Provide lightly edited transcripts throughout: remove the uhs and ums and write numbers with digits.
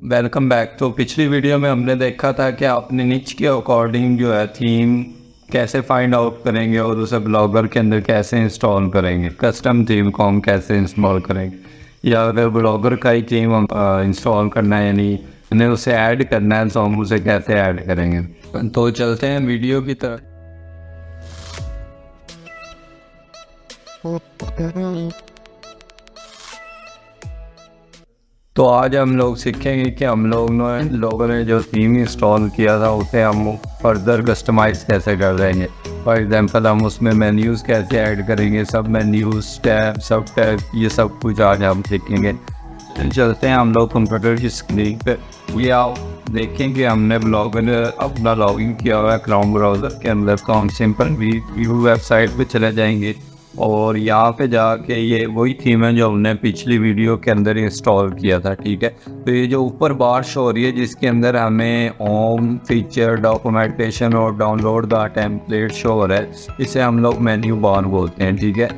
Welcome back. तो पिछली video में हमने देखा था कि अपने निच के अकॉर्डिंग जो है थीम कैसे फाइंड आउट करेंगे और उसे ब्लॉगर के अंदर कैसे इंस्टॉल करेंगे, कस्टम थीम को हम कैसे इंस्टॉल करेंगे, या अगर ब्लॉगर का ही थीम हम इंस्टॉल करना है यानी हमें उसे ऐड करना है तो हम उसे कैसे ऐड करेंगे। तो चलते हैं वीडियो की तरफ। तो आज हम लोग सीखेंगे कि हम लोगों ने जो थीम इंस्टॉल किया था उसे हम फर्दर कस्टमाइज़ कैसे कर देंगे। फॉर एग्जांपल हम उसमें मेन्यूज़ कैसे ऐड करेंगे, सब मेन्यूज़, टैब, सब टैब, ये सब कुछ आज हम सीखेंगे। चलते हैं हम लोग कंप्यूटर की स्क्रीन पे। ये आप देखें कि हमने ब्लॉगर अपना लॉगिन किया हुआ है क्रोम ब्राउज़र के अंदर। तो हम सिंपल व्यू वेबसाइट पे चले जाएंगे और यहाँ पे जाके ये वही थीम है जो हमने पिछली वीडियो के अंदर इंस्टॉल किया था। ठीक है, तो ये जो ऊपर बार शो हो रही है जिसके अंदर हमें होम, फीचर, डॉक्यूमेंटेशन और डाउनलोड द टेम्पलेट शो हो रहा है, इसे हम लोग मेन्यू बार बोलते हैं। ठीक है,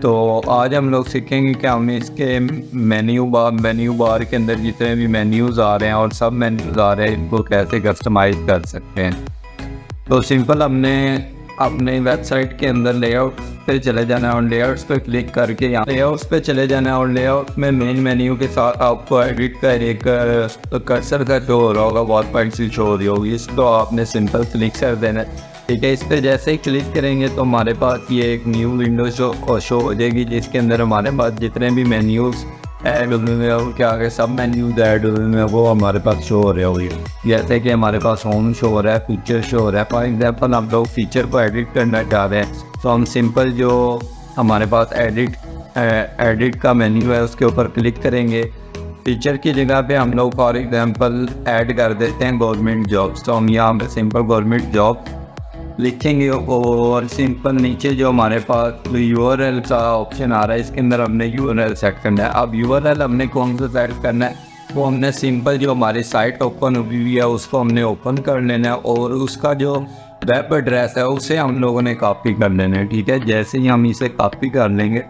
तो आज हम लोग सीखेंगे कि हम इसके मेन्यू बार के अंदर जितने भी मेन्यूज़ आ रहे हैं और सब मेन्यूज़ आ रहे हैं इनको कैसे कस्टमाइज़ कर सकते हैं। तो सिंपल हमने अपने वेबसाइट के अंदर लेआउट पे चले जाना है और लेआउट्स पे क्लिक करके यहाँ लेआउट्स पे चले जाना है और लेआउट में मेन मेन्यू के साथ आपको एडिट का एक कर्सर का शो हो रहा होगा, बहुत पॉइंट सी शो हो रही होगी, इसको आपने सिंपल क्लिक कर देना है। ठीक है, इस पर जैसे ही क्लिक करेंगे तो हमारे पास ये एक न्यू विंडो शो हो जाएगी जिसके अंदर हमारे पास जितने भी मेन्यूज़ ऐड हुए हैं उनके आगे सब मेन्यूज ऐड हुए हैं वो हमारे पास शो हो रहे होगी। जैसे कि हमारे पास होम शो हो रहा है, फीचर शो हो रहा है। फॉर एग्जांपल हम लोग फीचर को एडिट करना चाह रहे हैं तो हम सिंपल जो हमारे पास एडिट का मेन्यू है उसके ऊपर क्लिक करेंगे। फीचर की जगह पे हम लोग फॉर एग्जांपल ऐड कर देते हैं गवर्नमेंट जॉब्स। तो हम यहाँ पे सिंपल गवर्नमेंट जॉब लिखेंगे और सिंपल नीचे जो हमारे पास URL का ऑप्शन आ रहा है इसके अंदर हमने URL सेट करना है। अब URL हमने कौन सा सेट करना है, वो हमने सिंपल जो हमारी साइट ओपन हुई है उसको हमने ओपन कर लेना है और उसका जो वेब एड्रेस है उसे हम लोगों ने कॉपी कर लेना है। ठीक है, जैसे ही हम इसे कॉपी कर लेंगे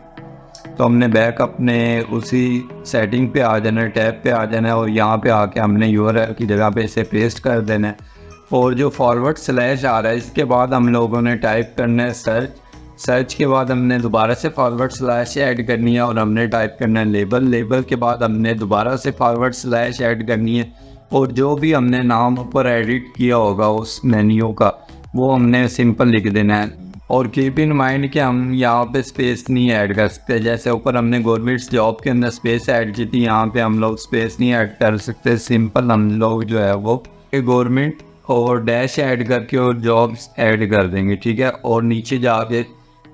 तो हमने बैक अपने उसी सेटिंग पे आ जाना है, टैब पे आ जाना है और यहाँ पे आके हमने URL की जगह पे इसे पेस्ट कर देना है। और जो फॉरवर्ड स्लैश आ रहा है इसके बाद हम लोगों ने टाइप करना है सर्च के बाद हमने दोबारा से फॉरवर्ड स्लैश ऐड करनी है और हमने टाइप करना है लेबल के बाद हमने दोबारा से फॉरवर्ड स्लैश ऐड करनी है और जो भी हमने नाम ऊपर एडिट किया होगा उस मेन्यू का वो हमने सिंपल लिख देना है। और कीप इन माइंड कि हम यहाँ पे स्पेस नहीं ऐड कर सकते। जैसे ऊपर हमने गवर्नमेंट जॉब के अंदर स्पेस ऐड की थी, यहाँ पे हम लोग स्पेस नहीं ऐड कर सकते। सिंपल हम लोग जो है वो गवर्नमेंट और डैश ऐड करके और जॉब्स ऐड कर देंगे। ठीक है, और नीचे जाके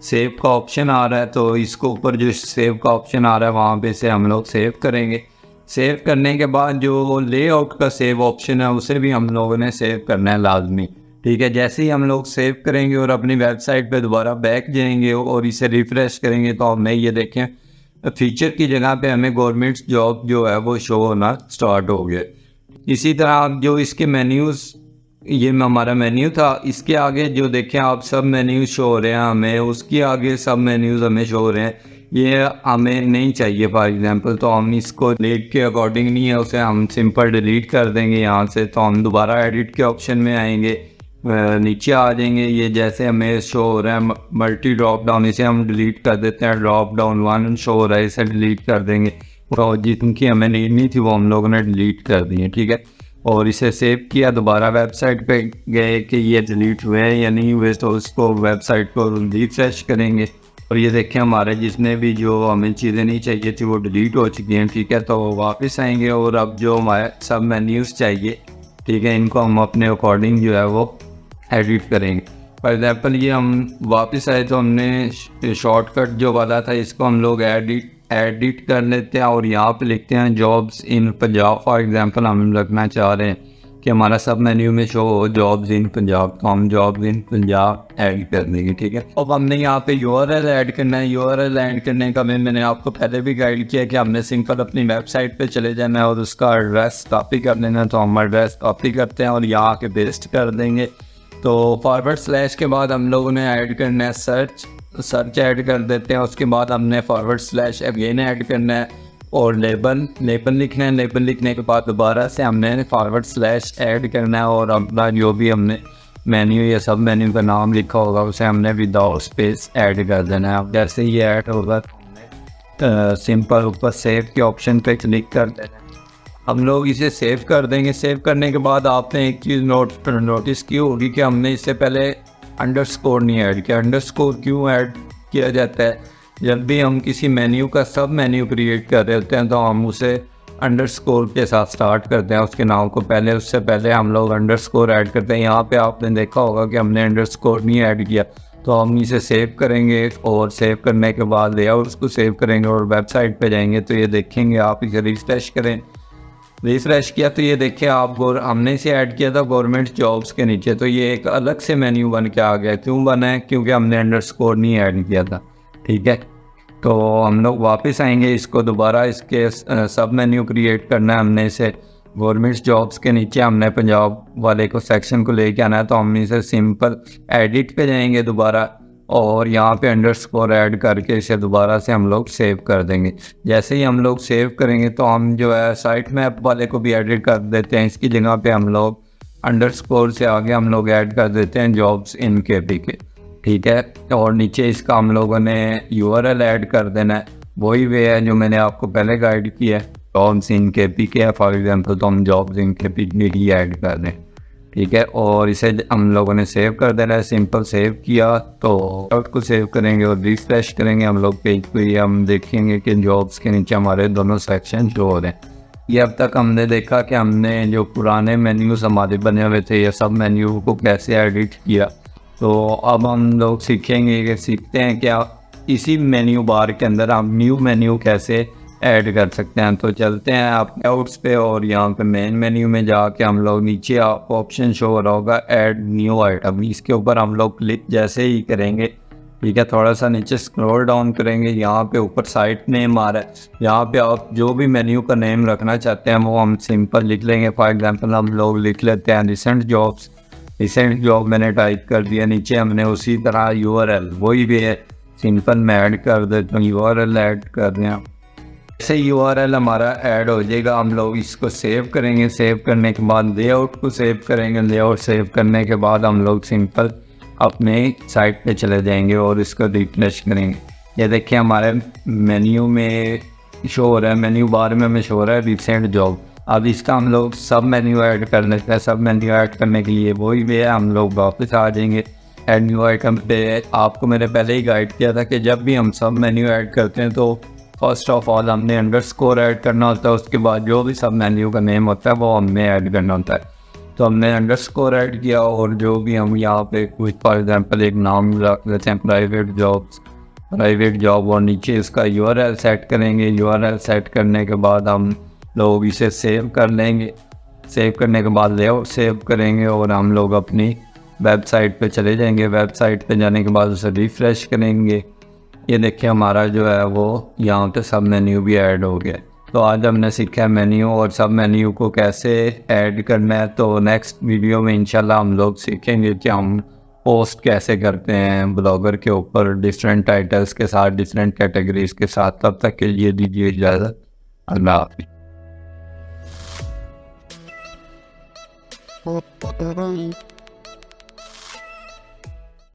सेव का ऑप्शन आ रहा है तो इसको ऊपर जो सेव का ऑप्शन आ रहा है वहाँ पे से हम लोग सेव करेंगे। सेव करने के बाद जो लेआउट का सेव ऑप्शन है उसे भी हम लोगों ने सेव करना है लाजमी। ठीक है, जैसे ही हम लोग सेव करेंगे और अपनी वेबसाइट पे दोबारा बैक जाएंगे और इसे रिफ़्रेश करेंगे तो हमें ये देखें फीचर की जगह पे हमें गवर्नमेंट जॉब जो है वो शो होना स्टार्ट हो गया। इसी तरह जो इसके मेन्यूज़, ये हमारा मेन्यू था, इसके आगे जो देखें आप सब मेन्यूज शो हो रहे हैं हमें, उसके आगे सब मेन्यूज़ हमें शो हो रहे हैं, ये हमें नहीं चाहिए फॉर एग्जांपल। तो हम इसको डिलीट के अकॉर्डिंग नहीं है, उसे हम सिंपल डिलीट कर देंगे यहाँ से। तो हम दोबारा एडिट के ऑप्शन में आएंगे, नीचे आ जाएंगे, ये जैसे हमें शो हो रहा है मल्टी ड्रॉप डाउन, इसे हम डिलीट कर देते हैं। ड्रॉप डाउन 1 शो हो रहा है, इसे डिलीट कर देंगे। तो जिनकी हमें नीड नहीं थी वो हम लोगों ने डिलीट कर दी है। ठीक है, और इसे सेव किया, दोबारा वेबसाइट पे गए कि ये डिलीट हुए हैं या नहीं हुए, तो उसको वेबसाइट को रिफ्रेश करेंगे और ये देखें हमारे जिसने भी जो हमें चीज़ें नहीं चाहिए थी वो डिलीट हो चुकी हैं। ठीक है, तो वापस आएंगे और अब जो हमारे सब मेन्यूज़ चाहिए, ठीक है, इनको हम अपने अकॉर्डिंग जो है वो एडिट करेंगे। फॉर एग्जांपल ये हम वापस आए तो हमने शॉर्टकट जो वाला था इसको हम लोग एडिट कर लेते हैं और यहाँ पे लिखते हैं jobs in Punjab. For example हम रखना चाह रहे हैं कि हमारा सब मेन्यू में शो हो जॉब्स इन पंजाब, तो हम जॉब्स इन पंजाब ऐड कर देंगे। ठीक है, अब हमने यहाँ पे URL ऐड करना है। URL ऐड करने का मैंने आपको पहले भी गाइड किया कि हमने सिंपल अपनी वेबसाइट पे चले जाना है और उसका एड्रेस कॉपी कर लेना है। तो हम एड्रेस कॉपी करते हैं और यहाँ के पेस्ट कर देंगे। तो फॉरवर्ड स्लैश के बाद हम लोगों ने ऐड करना है सर्च ऐड कर देते हैं। उसके बाद हमने फॉरवर्ड स्लैश अगेन ऐड करना है और लेबल लिखना है। लेबल लिखने के बाद दोबारा से हमने // ऐड करना है और अपना जो भी हमने मेन्यू या सब मेन्यू का नाम लिखा होगा उसे हमने विदाउट स्पेस ऐड कर देना है। अब जैसे ये ऐड होगा सिंपल ऊपर सेव के ऑप्शन पे क्लिक कर देना है। हम लोग इसे सेव कर देंगे। सेव करने के बाद आपने एक चीज़ नोटिस की होगी कि हमने इससे पहले अंडरस्कोर नहीं ऐड किया। अंडरस्कोर क्यों ऐड किया जाता है? जब भी हम किसी मेन्यू का सब मेन्यू क्रिएट कर रहे होते हैं तो हम उसे अंडरस्कोर के साथ स्टार्ट करते हैं उसके नाम को। पहले उससे पहले हम लोग अंडरस्कोर ऐड करते हैं। यहाँ पे आपने देखा होगा कि हमने अंडरस्कोर नहीं ऐड किया, तो हम इसे सेव करेंगे और सेव करने के बाद लेआउट्स को सेव करेंगे और वेबसाइट पे जाएंगे तो ये देखेंगे। आप इसे रिफ्रेश करें। रिफ्रेश किया तो ये देखिए आप हमने इसे ऐड किया था गवर्नमेंट जॉब्स के नीचे, तो ये एक अलग से मेन्यू बन के आ गया। क्यों बना है? क्योंकि हमने अंडरस्कोर नहीं ऐड किया था। ठीक है, तो हम लोग वापस आएंगे। इसको दोबारा इसके सब मेन्यू क्रिएट करना है। हमने इसे गवर्नमेंट जॉब्स के नीचे हमने पंजाब वाले को सेक्शन को लेके आना है, तो हम इसे सिंपल एडिट पे जाएंगे दोबारा और यहाँ पे अंडरस्कोर ऐड करके इसे दोबारा से हम लोग सेव कर देंगे। जैसे ही हम लोग सेव करेंगे तो हम जो है साइट मैप वाले को भी एडिट कर देते हैं। इसकी जगह पे हम लोग अंडरस्कोर से आगे हम लोग ऐड कर देते हैं जॉब्स इन KP के। ठीक है, और नीचे इसका हम लोगों ने URL ऐड कर देना है। वही वे है जो मैंने आपको पहले गाइड किया है। जॉब्स इन KP के है फॉर एग्जांपल, तो हम जॉब्स इन KP के ही ऐड कर दें। ठीक है, और इसे हम लोगों ने सेव कर देना है। सिंपल सेव किया तो आउट को सेव करेंगे और रिफ्रेश करेंगे हम लोग पेज को। ये हम देखेंगे कि जॉब्स के नीचे हमारे दोनों सेक्शन शो हो रहे हैं। ये अब तक हमने देखा कि हमने जो पुराने मेन्यूज हमारे बने हुए थे या सब मेन्यू को कैसे एडिट किया। तो अब हम लोग सीखते हैं क्या इसी मेन्यू बार के अंदर हम न्यू मेन्यू कैसे ऐड कर सकते हैं। तो चलते हैं आप आउट्स पे और यहाँ पे मेन मेन्यू में जाके हम लोग नीचे आपको ऑप्शन शो हो रहा होगा ऐड न्यू आइटम। इसके ऊपर हम लोग क्लिक जैसे ही करेंगे, ठीक है, थोड़ा सा नीचे स्क्रॉल डाउन करेंगे। यहाँ पे ऊपर साइट नेम आ रहा है। यहाँ पे आप जो भी मेन्यू का नेम रखना चाहते हैं वो हम सिंपल लिख लेंगे। फॉर एग्जाम्पल हम लोग लिख लेते हैं रिसेंट जॉब्स। रिसेंट जॉब मैंने टाइप कर दिया। नीचे हमने उसी तरह URL वही भी है, सिंपल मैं ऐड कर देता हूँ। URL ऐड कर दें। ऐसे URL हमारा ऐड हो जाएगा। हम लोग इसको सेव करेंगे। सेव करने के बाद लेआउट को सेव करेंगे। लेआउट सेव करने के बाद हम लोग सिंपल अपने साइट पे चले जाएंगे और इसको रिफ्रेश करेंगे। ये देखिए हमारे मेन्यू में शो हो रहा है, मेन्यू बार में हमें शो हो रहा है रिसेंट जॉब। अब इसका हम लोग सब मेन्यू ऐड कर लेते हैं। सब मेन्यू ऐड करने के लिए वही वे है, हम लोग वापस आ जाएंगे ऐड न्यू आइटम पे। आपको मैंने पहले ही गाइड किया था कि जब भी हम सब मेन्यू ऐड करते हैं तो फर्स्ट ऑफ ऑल हमने अंडरस्कोर ऐड करना होता है। उसके बाद जो भी सब मेन्यू का नेम होता है वो हमने ऐड करना होता है। तो हमने अंडरस्कोर ऐड किया और जो भी हम यहाँ पे कुछ फॉर एग्जांपल एक नाम रख लेते हैं प्राइवेट जॉब और नीचे इसका URL सेट करेंगे। URL सेट करने के बाद हम लोग इसे सेव कर लेंगे। सेव करने के बाद लेआउट सेव करेंगे और हम लोग अपनी वेबसाइट पे चले जाएंगे। वेबसाइट पे जाने के बाद उसे रिफ़्रेश करेंगे। ये देखिए हमारा जो है वो यहाँ पे सब मेन्यू भी ऐड हो गया। तो आज हमने सीखा है मेन्यू और सब मेन्यू को कैसे ऐड करना है। तो नेक्स्ट वीडियो में इंशाल्लाह हम लोग सीखेंगे कि हम पोस्ट कैसे करते हैं ब्लॉगर के ऊपर डिफरेंट टाइटल्स के साथ, डिफरेंट कैटेगरीज के साथ। तब तक के लिए दीजिए इजाज़त। अल्लाह हाफ़िज़।